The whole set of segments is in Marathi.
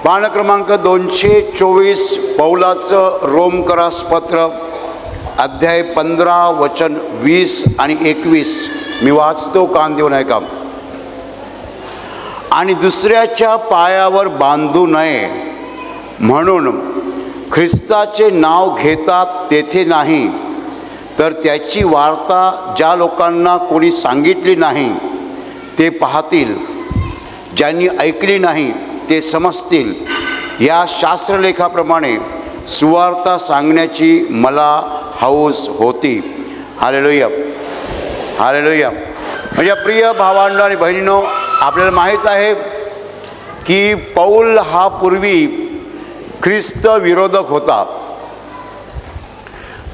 पान क्रमांक 224 पौलाचं रोमकरास पत्र अध्याय 15 वचन 20 आणि 21 मी वाचतो, कान देऊन ऐका. आणि दुसऱ्याच्या पायावर बांधू नये म्हणून ख्रिस्ताचे नाव घेतात तेथे नाही, तर त्याची वार्ता ज्या लोकांना कोणी सांगितली नाही ते पाहतील, ज्यांनी ऐकली नाही ते समजतील. या शास्त्रलेखाप्रमाणे सुवार्ता सांगण्याची मला हौस होती. Hallelujah, hallelujah. म्हणजे प्रिय भावांनो आणि बहिणींनो, आपल्याला माहीत आहे की पौल हा पूर्वी ख्रिस्त विरोधक होता.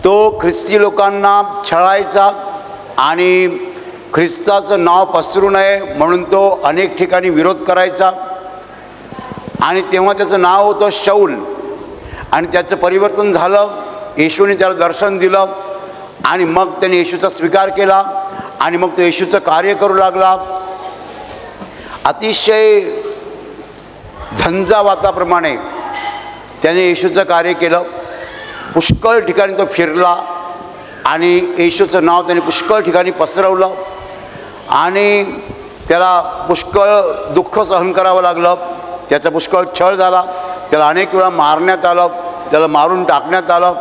तो ख्रिस्ती लोकांना छळायचा आणि ख्रिस्ताचं नाव पसरू नये म्हणून तो अनेक ठिकाणी विरोध करायचा. आणि तेव्हा त्याचं नाव होतं शौल. आणि त्याचं परिवर्तन झालं, येशूने त्याला दर्शन दिलं आणि मग त्याने येशूचा स्वीकार केला आणि मग तो येशूचं कार्य करू लागला. अतिशय झंझावाताप्रमाणे त्याने येशूचं कार्य केलं. पुष्कळ ठिकाणी तो फिरला आणि येशूचं नाव त्याने पुष्कळ ठिकाणी पसरवलं आणि त्याला पुष्कळ दुःख सहन करावं लागलं. त्याचा पुष्कळ छळ झाला, त्याला अनेक वेळा मारण्यात आलं, त्याला मारून टाकण्यात आलं.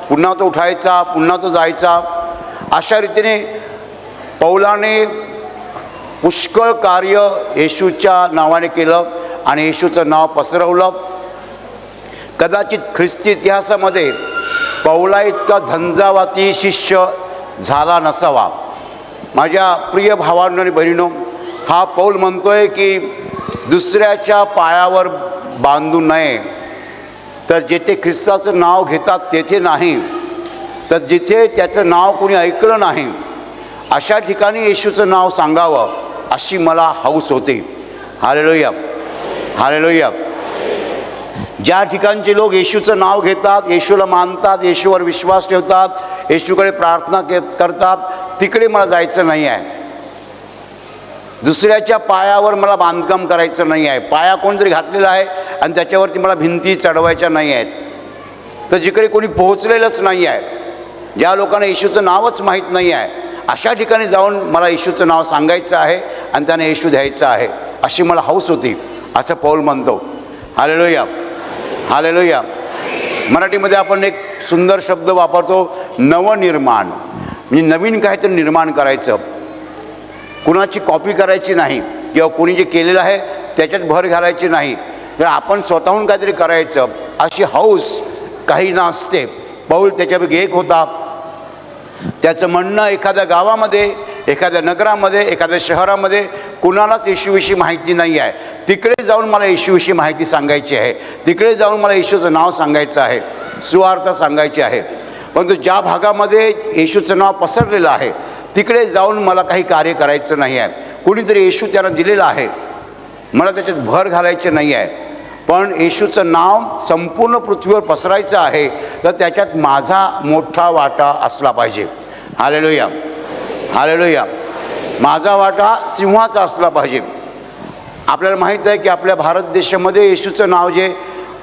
पुन्हा तो उठायचा, पुन्हा तो जायचा. अशा रीतीने पौलाने पुष्कळ कार्य येशूच्या नावाने केलं आणि येशूचं नाव पसरवलं. कदाचित ख्रिस्ती इतिहासामध्ये पौला इतका झंझावाती शिष्य झाला नसावा. माझ्या प्रिय भावांनो आणि बहिणींनो, हा पौल म्हणतोय की दुसऱ्याच्या पायावर बांधू नये, तर जिथे ख्रिस्ताचं नाव घेतात तेथे नाही, तर जिथे त्याचं नाव कोणी ऐकलं नाही अशा ठिकाणी येशूचं नाव सांगावं अशी मला हौस होती. Hallelujah, hallelujah. ज्या ठिकाणचे लोक येशूचं नाव घेतात, येशूला मानतात, येशूवर विश्वास ठेवतात, येशूकडे प्रार्थना करतात, तिकडे मला जायचं नाही आहे. दुसऱ्याच्या पायावर मला बांधकाम करायचं नाही आहे. पाया कोणतरी घातलेला आहे आणि त्याच्यावरती मला भिंती चढवायच्या नाही आहेत. तर जिकडे कोणी पोहोचलेलंच नाही आहे, ज्या लोकांना येशूचं नावच माहीत नाही आहे, अशा ठिकाणी जाऊन मला येशूचं नाव सांगायचं आहे आणि त्यांना येशू द्यायचं आहे अशी मला हौस होती, असं पौल म्हणतो. Hallelujah, hallelujah. मराठीमध्ये आपण एक सुंदर शब्द वापरतो, नवनिर्माण. म्हणजे नवीन काहीतरी निर्माण करायचं, कुणाची कॉपी करायची नाही किंवा कोणी जे केलेलं आहे त्याच्यात भर घालायची नाही, तर आपण स्वतःहून काहीतरी करायचं अशी हौस काही नसते. पौल त्याच्यापैकी एक होता. त्याचं म्हणणं एखाद्या गावामध्ये, एखाद्या नगरामध्ये, एखाद्या शहरामध्ये कुणालाच येशूविषयी माहिती नाही आहे, तिकडे जाऊन मला येशूविषयी माहिती सांगायची आहे, तिकडे जाऊन मला येशूचं नाव सांगायचं आहे, सुवार्ता सांगायची आहे. परंतु ज्या भागामध्ये येशूचं नाव पसरलेलं आहे तिकडे जाऊन मला काही कार्य करायचं नाही आहे. कुणीतरी येशू त्यांना दिलेलं आहे, मला त्याच्यात भर घालायचे नाही आहे, पण येशूचं नाव संपूर्ण पृथ्वीवर पसरायचं आहे, तर त्याच्यात माझा मोठा वाटा असला पाहिजे. Hallelujah, hallelujah. माझा वाटा सिंहाचा असला पाहिजे. आपल्याला माहीत आहे की आपल्या भारत देशामध्ये येशूचं नाव जे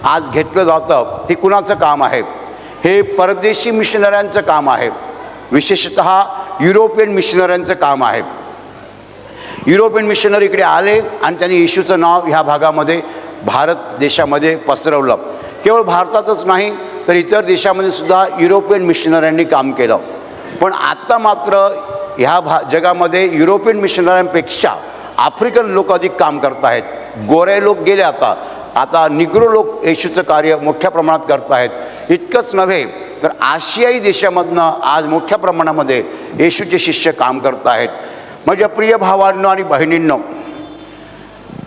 आज घेतलं जातं ते कुणाचं काम आहे? हे परदेशी मिशनऱ्यांचं काम आहे, विशेषतः युरोपियन मिशनऱ्यांचं काम आहे. युरोपियन मिशनरी इकडे आले आणि त्यांनी येशूचं नाव ह्या भागामध्ये, भारत देशामध्ये पसरवलं. केवळ भारतातच नाही तर इतर देशामध्ये सुद्धा युरोपियन मिशनऱ्यांनी काम केलं. पण आता मात्र ह्या जगामध्ये युरोपियन मिशनऱ्यांपेक्षा आफ्रिकन लोक अधिक काम करत आहेत. गोरे लोक गेले, आता निग्रो लोक येशूचं कार्य मोठ्या प्रमाणात करत आहेत. इतकंच नव्हे तर आशियाई देशामधनं आज मोठ्या प्रमाणामध्ये येशूचे शिष्य काम करत आहेत. माझ्या प्रिय भावांनो आणि बहिणींनो,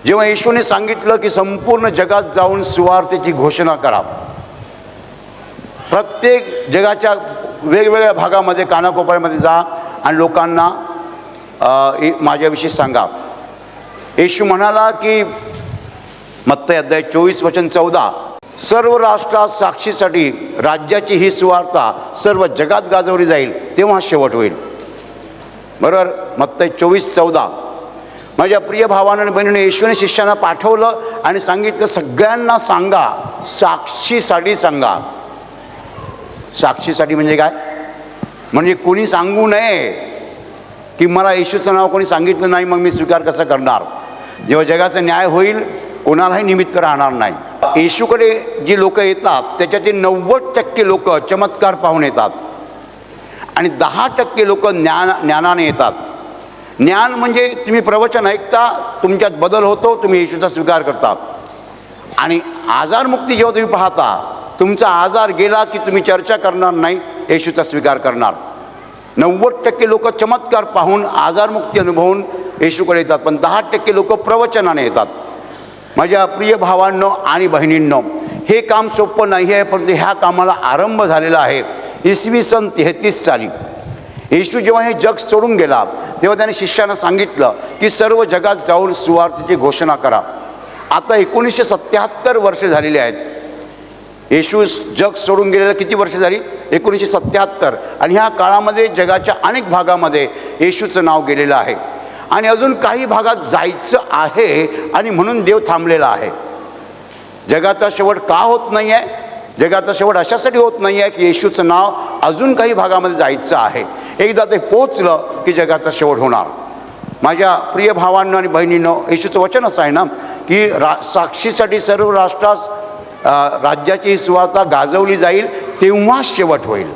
जेव्हा येशूने सांगितलं की संपूर्ण जगात जाऊन सुवार्तेची घोषणा करा, प्रत्येक जगाच्या वेगवेगळ्या भागामध्ये, कानाकोपऱ्यामध्ये जा आणि लोकांना माझ्याविषयी सांगा. येशू म्हणाला की मत्ती अध्याय 24 वचन 14, सर्व राष्ट्रात साक्षीसाठी राज्याची ही सुवार्ता सर्व जगात गाजवली जाईल, तेव्हा शेवट होईल. बरोबर, मत्ती 24:14. माझ्या प्रिय भावांना आणि बहिणीने येशूने शिष्यांना पाठवलं आणि सांगितलं सगळ्यांना सांगा, साक्षीसाठी सांगा. साक्षीसाठी म्हणजे काय? म्हणजे कोणी सांगू नये की मला येशूचं नाव कोणी सांगितलं नाही मग मी स्वीकार कसं करणार. जेव्हा जगाचा न्याय होईल कोणालाही निमित्त राहणार नाही. येशूकडे जी लोक येतात त्याच्यातील 90% लोक चमत्कार पाहून येतात आणि 10% लोक ज्ञानाने येतात. ज्ञान म्हणजे तुम्ही प्रवचन ऐकता, तुमच्यात बदल होतो, तुम्ही येशूचा स्वीकार करता. आणि आजारमुक्ती जेव्हा तुम्ही पाहता, तुमचा आजार गेला की तुम्ही चर्चा करणार नाही, येशूचा स्वीकार करणार. 90% लोक चमत्कार पाहून आजारमुक्ती अनुभवून येशूकडे येतात, पण 10% लोक प्रवचनाने येतात. माझ्या प्रिय भावांनो आणि बहिणींनो, हे काम सोपं नाही आहे, परंतु ह्या कामाला आरंभ झालेला आहे. इसवी सन 33 साली येशू जेव्हा हे जग सोडून गेला तेव्हा त्याने शिष्यांना सांगितलं की सर्व जगात जाऊन सुवार्तेची घोषणा करा. आता 1977 वर्ष झालेली आहेत. येशू जग सोडून गेलेलं किती वर्ष झाली? 1977. आणि ह्या काळामध्ये जगाच्या अनेक भागामध्ये येशूचं नाव गेलेलं आहे आणि अजून काही भागात जायचं आहे आणि म्हणून देव थांबलेला आहे. जगाचा शेवट का होत नाही आहे? जगाचा शेवट अशासाठी होत नाही आहे की येशूचं नाव अजून काही भागामध्ये जायचं आहे. एकदा ते पोचलं की जगाचा शेवट होणार. माझ्या प्रिय भावांनो आणि बहिणींनो, येशूचं वचन असं आहे ना की साक्षीसाठी सर्व राष्ट्रास राज्याची ही सुवार्ता गाजवली जाईल, तेव्हा शेवट होईल.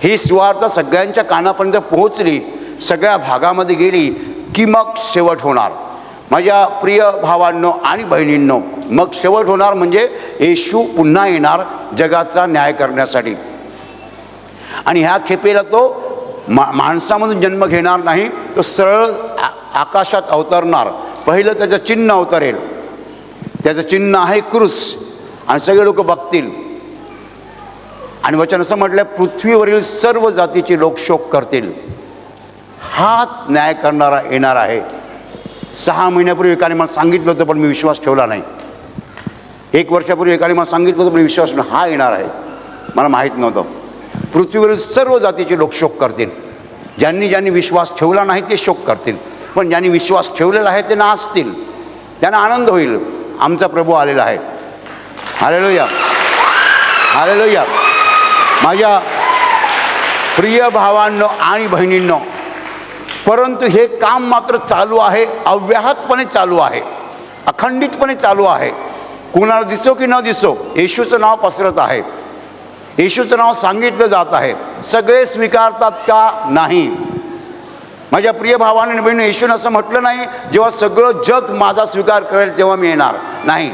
ही सुवार्ता सगळ्यांच्या कानापर्यंत पोहोचली, सगळ्या भागामध्ये गेली की मग शेवट होणार. माझ्या प्रिय भावांनो आणि बहिणींनो, मग शेवट होणार म्हणजे येशू पुन्हा येणार जगाचा न्याय करण्यासाठी. आणि ह्या खेपेला तो माणसामधून जन्म घेणार नाही, तो सरळ आकाशात अवतरणार. पहिलं त्याचं चिन्ह अवतरेल, त्याचं चिन्ह आहे क्रूस, आणि सगळे लोक बघतील. आणि वचन असं म्हटलं, पृथ्वीवरील सर्व जातीचे लोक शोक करतील. हात न्याय करणारा येणार आहे. 6 महिन्यापूर्वी एकाने मला सांगितलं होतं पण मी विश्वास ठेवला नाही. 1 वर्षापूर्वी एकाने मला सांगितलं होतं पण विश्वास नाही. हा येणार आहे, मला माहीत नव्हतं. पृथ्वीवरील सर्व जातीचे लोक शोक करतील. ज्यांनी विश्वास ठेवला नाही ते शोक करतील, पण ज्यांनी विश्वास ठेवलेला आहे ते नाचतील, त्यांना आनंद होईल. आमचा प्रभू आलेला आहे. Hallelujah, hallelujah. माझ्या प्रिय भावांनो आणि बहिणींनो, परंतु हे काम मात्र चालू आहे, अव्याहतपणे चालू आहे, अखंडितपणे चालू आहे. कुणाला दिसो की न दिसो येशूचं नाव पसरत आहे, येशूचं नाव सांगितलं जात आहे. सगळे स्वीकारतात का? नाही. माझ्या प्रिय भावांनो आणि बहिणी, येशूने असं म्हटलं नाही जेव्हा सगळं जग माझा स्वीकार करेल तेव्हा मी येणार. नाही,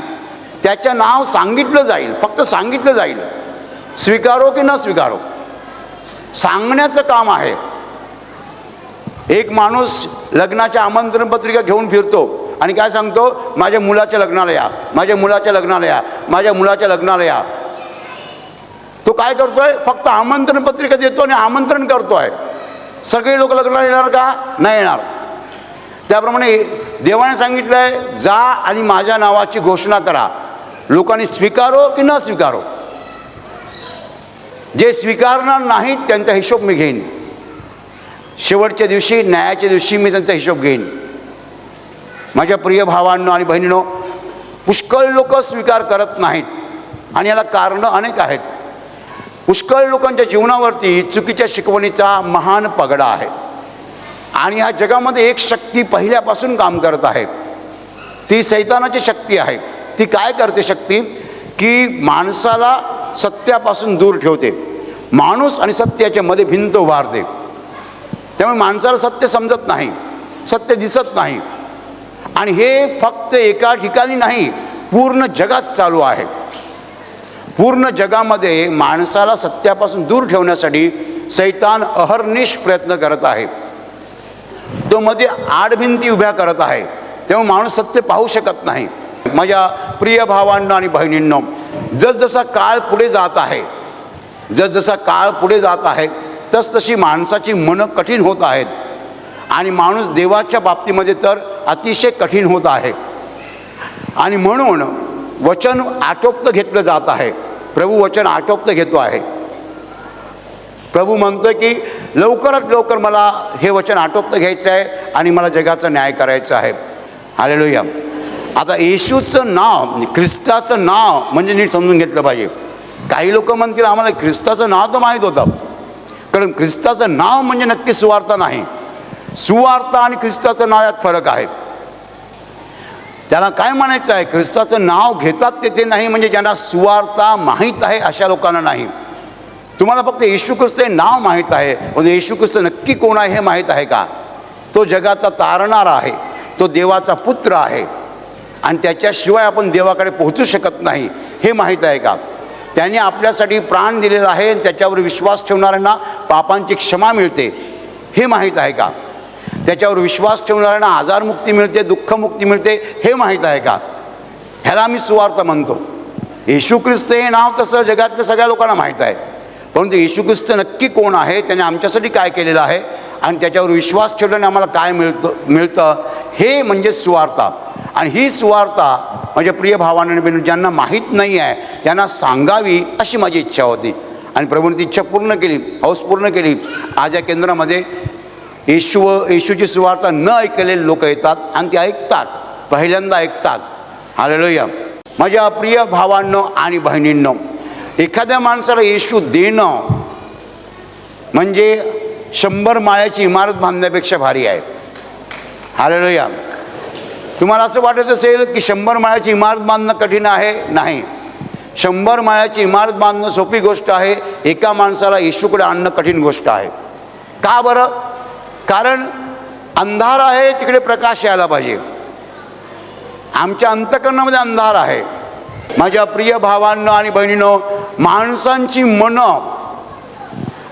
त्याचं नाव सांगितलं जाईल, फक्त सांगितलं जाईल. स्वीकारो की न स्वीकारो, सांगण्याचं काम आहे. एक माणूस लग्नाच्या आमंत्रण पत्रिका घेऊन फिरतो आणि काय सांगतो? माझ्या मुलाच्या लग्नाला या, माझ्या मुलाच्या लग्नाला या, माझ्या मुलाच्या लग्नाला या. तो काय करतोय? फक्त आमंत्रण पत्रिका देतो आणि आमंत्रण करतोय. सगळे लोक लग्नाला येणार का? नाही येणार. त्याप्रमाणे देवाने सांगितलंय, जा आणि माझ्या नावाची घोषणा करा. लोकांनी स्वीकारो की न स्वीकारो. जे स्वीकारणार नाहीत त्यांचा हिशोब मी घेईन. शेवटच्या दिवशी, न्यायाच्या दिवशी मी त्यांचा हिशोब घेईन. माझ्या प्रिय भावांनो आणि बहिणींनो, पुष्कळ लोक स्वीकार करत नाहीत आणि याला कारणं अनेक आहेत. पुष्कळ लोकांच्या जीवनावरती चुकीच्या शिकवणीचा महान पगडा आहे. आणि ह्या जगामध्ये एक शक्ती पहिल्यापासून काम करत आहे, ती सैतानाची शक्ती आहे. ती काय करते शक्ती? की माणसाला सत्यापासून दूर ठेवते. माणूस आणि सत्याच्या मध्ये भिंत उभारते. त्यामुळे माणसाला सत्य समजत नाही, सत्य दिसत नाही. आणि हे फक्त एका ठिकाणी नाही, पूर्ण जगात चालू आहे. पूर्ण जगामध्ये माणसाला सत्यापासून दूर ठेवण्यासाठी सैतान अहर्निश प्रयत्न करत आहे. तो मध्ये आडभिंती उभ्या करत आहे, त्यामुळे माणूस सत्य पाहू शकत नाही. माझ्या प्रिय भावांनो आणि बहिणींनो, जसजसा काळ पुढे जात आहे, जसजसा काळ पुढे जात आहे तसतशी माणसाची मनं कठीण होत आहेत. आणि माणूस देवाच्या बाबतीमध्ये तर अतिशय कठीण होत आहे. आणि म्हणून वचन आटोपतं घेतलं जात आहे. प्रभू वचन आटोपतं घेतो आहे. प्रभू म्हणतोय की लवकरात लवकर मला हे वचन आटोपतं घ्यायचं आहे आणि मला जगाचा न्याय करायचा आहे. हालेलुया. आता येशूचं नाव, ख्रिस्ताचं नाव म्हणजे नीट समजून घेतलं पाहिजे. काही लोक म्हणतील आम्हाला ख्रिस्ताचं नाव तर माहीत होतं, कारण ख्रिस्ताचं नाव म्हणजे नक्की सुवार्ता नाही. सुवार्ता आणि ख्रिस्ताचं नाव यात फरक आहे. त्याला काय म्हणायचं आहे, ख्रिस्ताचं नाव घेतात ते नाही, म्हणजे ज्यांना सुवार्ता माहीत आहे अशा लोकांना नाही. तुम्हाला फक्त येशू ख्रिस्त हे नाव माहीत आहे, पण येशू ख्रिस्त नक्की कोण आहे हे माहीत आहे का? तो जगाचा तारणारा आहे, तो देवाचा पुत्र आहे आणि त्याच्याशिवाय आपण देवाकडे पोहोचू शकत नाही हे माहीत आहे का? त्याने आपल्यासाठी प्राण दिलेला आहे, त्याच्यावर विश्वास ठेवणाऱ्यांना पापांची क्षमा मिळते हे माहीत आहे का? त्याच्यावर विश्वास ठेवणाऱ्यांना आजारमुक्ती मिळते, दुःखमुक्ती मिळते हे माहीत आहे का? ह्याला आम्ही सुवार्ता म्हणतो. येशू ख्रिस्त हे नाव तसं जगातल्या सगळ्या लोकांना माहीत आहे, परंतु येशू ख्रिस्त नक्की कोण आहे, त्याने आमच्यासाठी काय केलेलं आहे आणि त्याच्यावर विश्वास ठेवल्याने आम्हाला काय मिळतं हे म्हणजे सुवार्ता. आणि ही सुवार्ता माझ्या प्रिय भावांना ज्यांना माहीत नाही आहे त्यांना सांगावी अशी माझी इच्छा होती आणि प्रभूने ती इच्छा पूर्ण केली, हौस पूर्ण केली. आज या केंद्रामध्ये येशूची सुवार्ता न ऐकलेले लोक येतात आणि ते ऐकतात, पहिल्यांदा ऐकतात. हालेलुया. माझ्या प्रिय भावांनो आणि बहिणींनो, एखाद्या माणसाला येशू देणं म्हणजे 100 माळ्याची इमारत बांधण्यापेक्षा भारी आहे. हालेलुया. तुम्हाला असं वाटत असेल की 100 माळ्याची इमारत बांधणं कठीण आहे, नाही. 100 माळ्याची इमारत बांधणं सोपी गोष्ट आहे, एका माणसाला येशूकडे आणणं कठीण गोष्ट आहे. का बरं? कारण अंधार आहे, तिकडे प्रकाश यायला पाहिजे. आमच्या अंतःकरणामध्ये अंधार आहे. माझ्या प्रिय भावांनो आणि बहिणींनो, माणसांची मनं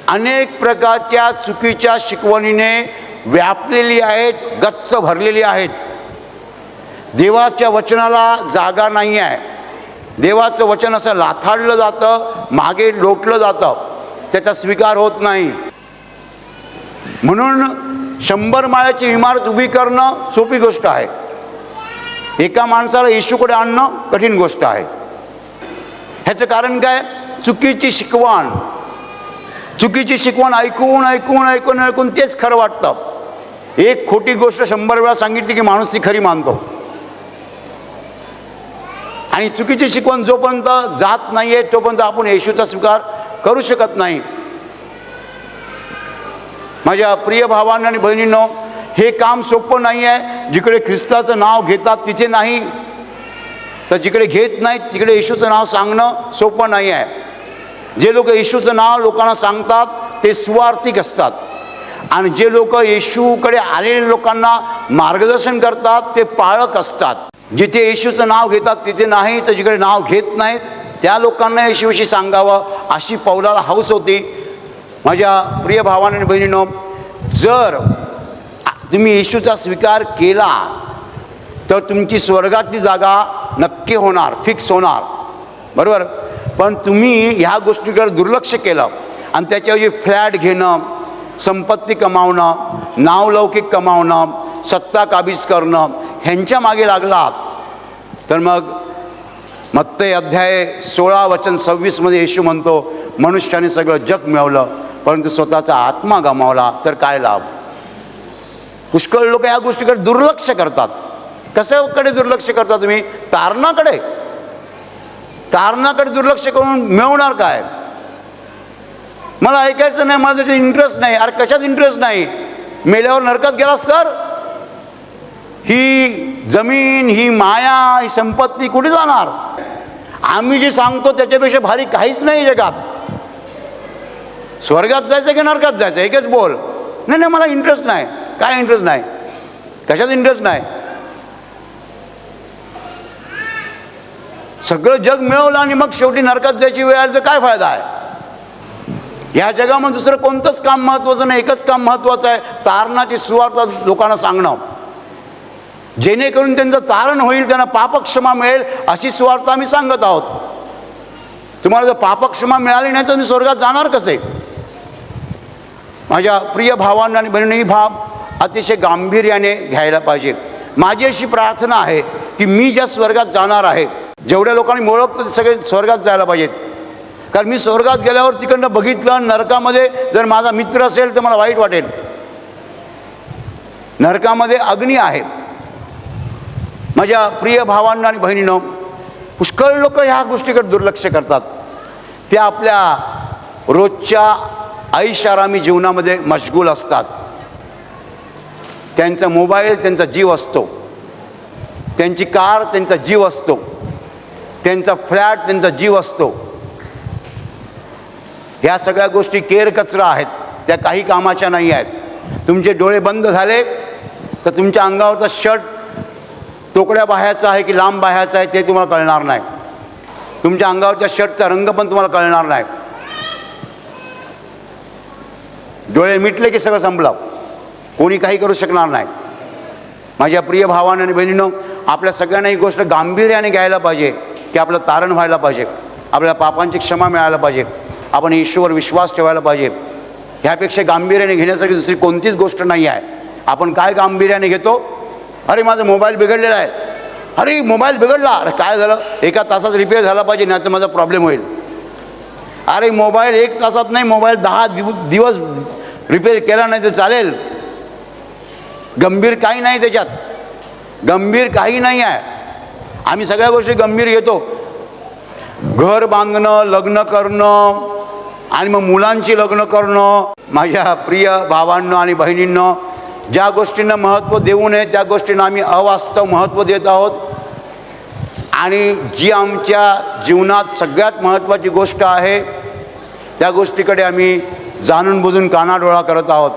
अनेक प्रकारच्या चुकीच्या शिकवणीने व्यापलेली आहेत, गच्च भरलेली आहेत. देवाच्या वचनाला जागा नाही आहे. देवाचं वचन असं लाथाडलं जातं, मागे लोटलं जातं, त्याचा स्वीकार होत नाही. म्हणून 100 माळ्याची इमारत उभी करणं सोपी गोष्ट आहे, एका माणसाला येशूकडे आणणं कठीण गोष्ट आहे. ह्याचं कारण काय? चुकीची शिकवण. चुकीची शिकवण ऐकून ऐकून ऐकून ऐकून तेच खरं वाटतं. एक खोटी गोष्ट 100 वेळा सांगितली की माणूस ती खरी मानतो. आणि चुकीची शिकवण जोपर्यंत जात नाही आहे तोपर्यंत आपण येशूचा स्वीकार करू शकत नाही. माझ्या प्रिय भावांनो आणि बहिणींनो, हे काम सोपं नाही आहे. जिकडे ख्रिस्ताचं नाव घेतात तिथे नाही, तर जिकडे घेत नाहीत तिकडे येशूचं नाव सांगणं सोपं नाही आहे. जे लोक येशूचं नाव लोकांना सांगतात ते सुवार्थिक असतात आणि जे लोक येशूकडे आलेल्या लोकांना मार्गदर्शन करतात ते पाळक असतात. जिथे येशूचं नाव घेतात तिथे नाही, तर जिकडे नाव घेत नाहीत त्या लोकांना येशूविषयी सांगावं अशी पौलाला हौस होती. माझ्या प्रिय भावांनो आणि बहिणींनो, जर तुम्ही येशूचा स्वीकार केला तर तुमची स्वर्गातली जागा नक्की होणार, फिक्स होणार, बरोबर. पण तुम्ही ह्या गोष्टीकडे दुर्लक्ष केलं आणि त्याच्याऐवजी फ्लॅट घेणं, संपत्ती कमावणं, नावलौकिक कमावणं, सत्ता काबीज करणं ह्यांच्या मागे लागलात तर मग मत्ते अध्याय 16 वचन 26 मध्ये येशू म्हणतो, मनुष्याने सगळं जग मिळवलं परंतु स्वतःचा आत्मा गमावला तर काय लाभ. पुष्कळ लोक या गोष्टीकडे दुर्लक्ष करतात. कशाकडे दुर्लक्ष करता तुम्ही? तारणाकडे. तारणाकडे दुर्लक्ष करून मिळवणार काय? मला ऐकायचं नाही, मला त्याच्यात इंटरेस्ट नाही. अरे कशात इंटरेस्ट नाही? मेल्यावर नरकात गेलास तर? ही जमीन, ही माया, ही संपत्ती कुठे जाणार? आम्ही जे सांगतो त्याच्यापेक्षा भारी काहीच नाही जगात. स्वर्गात जायचं की नरकात जायचं एकच बोल. नाही नाही, मला इंटरेस्ट नाही. काय इंटरेस्ट नाही? कशात इंटरेस्ट नाही? सगळं जग मिळवलं आणि मग शेवटी नरकात जायची वेळ आली तर काय फायदा आहे? या जगामध्ये दुसरं कोणतंच काम महत्त्वाचं नाही, एकच काम महत्त्वाचं आहे, तारणाची सुवार्ता लोकांना सांगणं. जेणेकरून त्यांचं तारण होईल, त्यांना पापक्षमा मिळेल अशी सुवार्ता आम्ही सांगत आहोत. तुम्हाला जर पापक्षमा मिळाली नाही तर तुम्ही स्वर्गात जाणार कसे? माझ्या प्रिय भावांना आणि बहिणींनी भाव अतिशय गांभीर्याने घ्यायला पाहिजे. माझी अशी प्रार्थना आहे की मी ज्या स्वर्गात जाणार आहे, जेवढ्या लोकांनी ओळखतं ते सगळे स्वर्गात जायला पाहिजेत. कारण मी स्वर्गात गेल्यावर तिकडनं बघितलं, नरकामध्ये जर माझा मित्र असेल तर मला वाईट वाटेल. नरकामध्ये अग्नी आहे, माझ्या प्रिय भावांना आणि बहिणींनो, पुष्कळ लोक ह्या गोष्टीकडे दुर्लक्ष करतात. ते आपल्या रोजच्या ऐषारामी जीवनामध्ये मशगूल असतात. त्यांचा मोबाईल त्यांचा जीव असतो, त्यांची कार त्यांचा जीव असतो, त्यांचा फ्लॅट त्यांचा जीव असतो. ह्या सगळ्या गोष्टी केर कचरा आहेत, त्या काही कामाच्या नाही आहेत. तुमचे डोळे बंद झाले तर तुमच्या अंगावरचा शर्ट तोकड्या बाह्याचा आहे की लांब बाह्याचा आहे ते तुम्हाला कळणार नाही. तुमच्या अंगावरच्या शर्टचा रंग पण तुम्हाला कळणार नाही. डोळे मिटले की सगळं संपलं, कोणी काही करू शकणार नाही. माझ्या प्रिय भावांनो आणि बहिणींनो, आपल्या सगळ्यांना ही गोष्ट गांभीर्याने घ्यायला पाहिजे की आपलं तारण व्हायला पाहिजे, आपल्या पापांची क्षमा मिळायला पाहिजे, आपण येशूवर विश्वास ठेवायला पाहिजे. ह्यापेक्षा गांभीर्याने घेण्यासाठी दुसरी कोणतीच गोष्ट नाही आहे. आपण काय गांभीर्याने घेतो? अरे माझा मोबाईल बिघडलेला आहे, अरे मोबाईल बिघडला, अरे काय झालं, 1 तासात रिपेअर झाला पाहिजे, नाही तर माझा प्रॉब्लेम होईल. अरे मोबाईल 1 तासात नाही, मोबाईल 10 दिवस रिपेअर केला नाही तर चालेल. गंभीर काही नाही त्याच्यात, गंभीर काही नाही आहे. आम्ही सगळ्या गोष्टी गंभीर घेतो. घर बांधणं, लग्न करणं आणि मग मुलांची लग्न करणं. माझ्या प्रिय भावांनो आणि बहिणींनो, ज्या गोष्टींना महत्त्व देऊ नये त्या गोष्टींना आम्ही अवास्तव महत्त्व देत आहोत. आणि जी आमच्या जीवनात सगळ्यात महत्त्वाची गोष्ट आहे त्या गोष्टीकडे आम्ही जाणून बुजून कानाडोळा करत आहोत.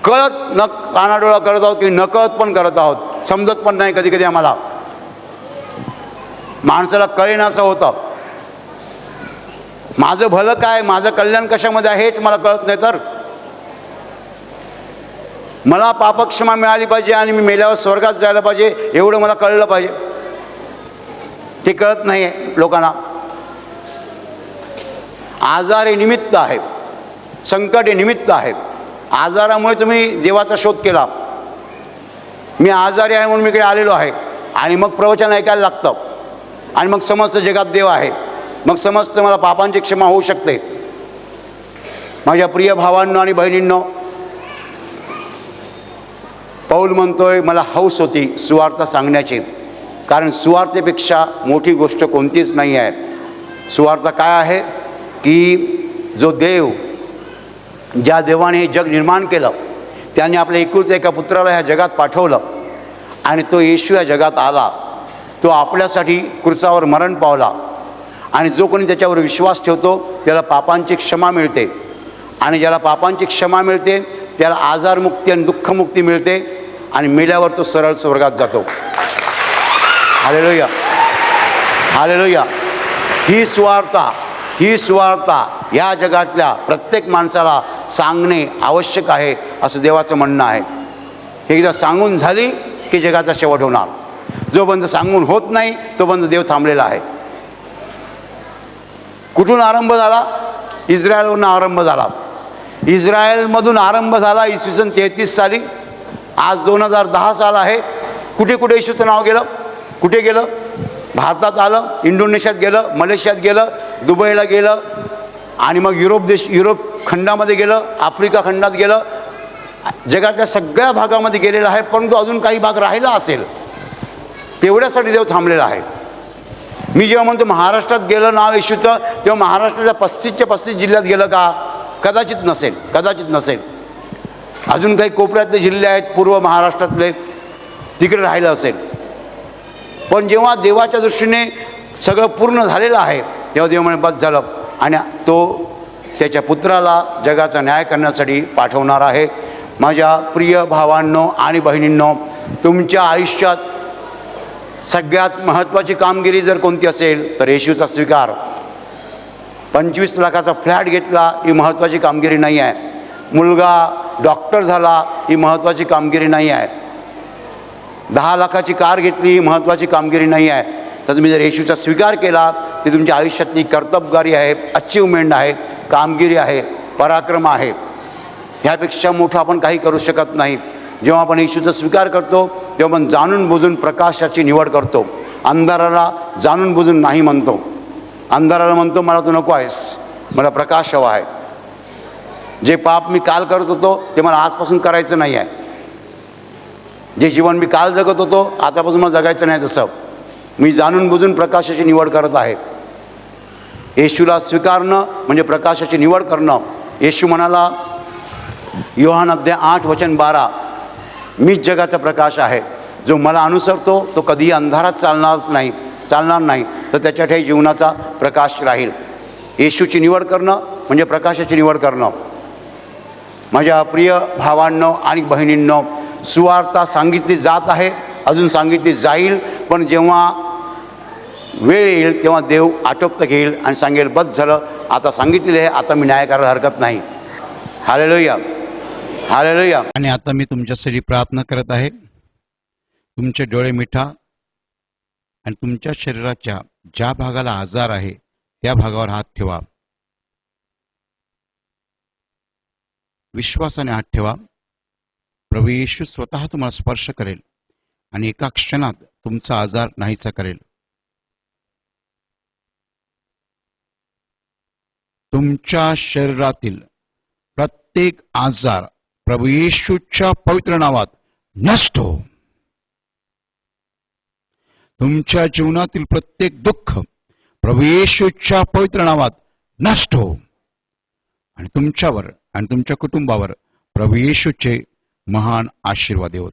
कळत न कानाडोळा करत आहोत की नकळत पण करत आहोत, समजत पण नाही कधी कधी आम्हाला. माणसाला कळेनासं होतं. माझं भलं काय, माझं कल्याण कशामध्ये आहे हेच मला कळत नाही. तर मला पापक्षमा मिळाली पाहिजे आणि मी मेल्यावर स्वर्गात जायला पाहिजे एवढं मला कळलं पाहिजे, ते कळत नाही आहे लोकांना. आजार हे निमित्त आहे, संकट हे निमित्त आहे. आजारामुळे तुम्ही देवाचा शोध केला, मी आजारी आहे म्हणून मी इकडे आलेलो आहे, आणि मग प्रवचन ऐकायला लागतं, आणि मग समजतं जगात देव आहे, मग समजतं मला पापांची क्षमा होऊ शकते. माझ्या प्रिय भावांनो आणि बहिणींनो, पौल म्हणतोय मला हौस होती सुवार्ता सांगण्याची, कारण सुवार्तेपेक्षा मोठी गोष्ट कोणतीच नाही आहे. सुवार्ता काय आहे की जो देव, ज्या देवाने हे जग निर्माण केलं, त्याने आपल्या एकुलत्या एका पुत्राला ह्या जगात पाठवलं, आणि तो येशू या जगात आला, तो आपल्यासाठी क्रूसावर मरण पावला, आणि जो कोणी त्याच्यावर विश्वास ठेवतो त्याला पापांची क्षमा मिळते, आणि ज्याला पापांची क्षमा मिळते त्याला आजारमुक्ती आणि दुःखमुक्ती मिळते, आणि मेल्यावर तो सरळ स्वर्गात जातो. Hallelujah, hallelujah. ही सुवार्ता या जगातल्या प्रत्येक माणसाला सांगणे आवश्यक आहे असं देवाचं म्हणणं आहे. एकदा सांगून झाली की जगाचा शेवट होणार. जोपर्यंत सांगून होत नाही तोपर्यंत देव थांबलेला आहे. कुठून आरंभ झाला? इस्रायलवरून आरंभ झाला. इस्रायलमधून आरंभ झाला इसवी सन 33 साली. आज 2010 साल आहे. कुठे कुठे येशूचं नाव गेलं? कुठे गेलं? भारतात आलं, इंडोनेशियात गेलं, मलेशियात गेलं, दुबईला गेलं, आणि मग युरोप खंडामध्ये गेलं, आफ्रिका खंडात गेलं, जगातल्या सगळ्या भागामध्ये गेलेलं आहे. परंतु अजून काही भाग राहिला असेल, तेवढ्यासाठी देव थांबलेला आहे. मी जेव्हा म्हणतो महाराष्ट्रात गेलं नाव येशूचं, तेव्हा महाराष्ट्राच्या 35च्या 35 जिल्ह्यात गेलं का? कदाचित नसेल. अजून काही कोपऱ्यातले जिल्हे आहेत पूर्व महाराष्ट्रातले, तिकडे राहिलं असेल. पण जेव्हा देवाच्या दृष्टीने सगळं पूर्ण झालेलं आहे तेव्हा देव म्हणे बस झालं, आणि तो त्याच्या पुत्राला जगाचा न्याय करण्यासाठी पाठवणार आहे. माझ्या प्रिय भावांनो आणि बहिणींनो, तुमच्या आयुष्यात सगळ्यात महत्त्वाची कामगिरी जर कोणती असेल तर येशूचा स्वीकार. 25 लाखाचा फ्लॅट घेतला ही महत्त्वाची कामगिरी नाही आहे. मुलगा डॉक्टर झाला ही महत्त्वाची कामगिरी नाही आहे. 10 लाखाची कार घेतली ही महत्त्वाची कामगिरी नाही आहे. तर तुम्ही जर येशूचा स्वीकार केला ती तुमच्या आयुष्यातली कर्तबगारी आहे, अचीवमेंट आहे, कामगिरी आहे, पराक्रम आहे. ह्यापेक्षा मोठं आपण काही करू शकत नाही. जेव्हा आपण येशूचा स्वीकार करतो तेव्हा आपण जाणून बुजून प्रकाशाची निवड करतो. अंधाराला जाणून बुजून नाही म्हणतो. अंधाराला म्हणतो मला तू नको आहेस, मला प्रकाश हवा आहे. जे पाप मी काल करत होतो ते मला आजपासून करायचं नाही आहे. जे जीवन मी काल जगत होतो आतापासून मला जगायचं नाही तसं मी जाणून बुजून प्रकाशाची निवड करत आहे. येशूला स्वीकारणं म्हणजे प्रकाशाची निवड करणं. येशू म्हणाला योहान अध्याय 8:12 मीच जगाचा प्रकाश आहे. जो मला अनुसरतो तो कधीही अंधारात चालणार नाही तर त्याच्यासाठी जीवनाचा प्रकाश राहील. येशूची निवड करणं म्हणजे प्रकाशाची निवड करणं. माझ्या प्रिय भावांनो आणि बहिणींनो, सुवार्ता सांगितली जात आहे, अजून सांगितली जाईल, पण जेव्हा वेळ येईल तेव्हा देव आटोपत घेईल आणि सांगेल बस झालं, आता सांगितलेलं आहे, आता मी न्याय करायला हरकत नाही. Hallelujah, hallelujah. आणि आता मी तुमच्यासाठी प्रार्थना करत आहे. तुमचे डोळे मिठा आणि तुमच्या शरीराच्या ज्या भागाला आजार आहे त्या भागावर हात ठेवा. विश्वासाने हात ठेवा. प्रभू येशू स्वतः तुम्हाला स्पर्श करेल आणि एका क्षणात तुमचा आजार नाहीसा करेल. तुमच्या शरीरातील प्रत्येक आजार प्रभू येशूच्या पवित्र नावात नष्ट हो. तुमच्या जीवनातील प्रत्येक दुःख प्रभू येशूच्या पवित्र नावात नष्ट हो. आणि तुमच्यावर आणि तुमच्या कुटुंबावर प्रभू येशूचे महान आशीर्वाद होत.